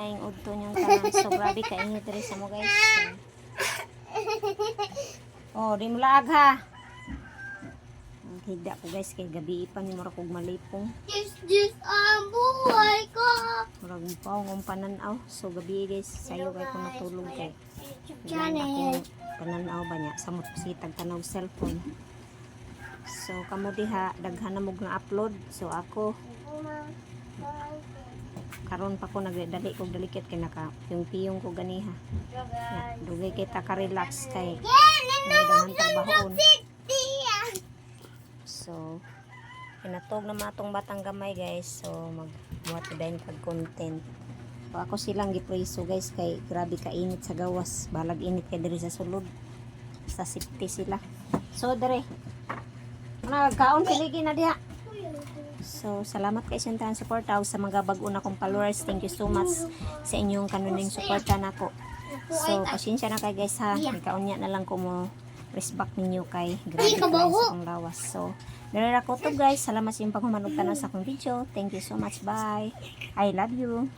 Ang udto niyong tanan. So, grabe kainit rin sa mo, guys. So, di mo laag, ha? Ang higda ko, guys, kay gabi pa ni mura kog malipong. This ang buhay ko. Murag pa akong pananaw. So, gabi, guys, sayo kay kung natulog kay. Channel. Pananaw ba niya? Samot sitag tanaw cellphone. So, kamo diha, daghan na mog na-upload. So, ako, karon pa ko nagdali kog dalikit kay naka piyong ko ganiha. Dugay kay ta ka-relax kay daghang trabahoon. So pinatog na matong batang gamay, guys. So magbuhat dayon kag content. So ako silang gipreso, guys, kay grabe ka init sa gawas. Balag init kay diri sa sulod. Sa safety sila. So dire. Nagkaon siligi na diha. So, salamat kay sa intang suporta sa mga bago na kong followers. Thank you so much sa inyong kanuning suporta nako. So, pasensya na kay guys, ha. Ikaon na lang ko mo respect ninyo kay grabe guys akong lawas. So, dere ako to, guys. Salamat sa inyong paghumanog tanan sa akong video. Thank you so much. Bye. I love you.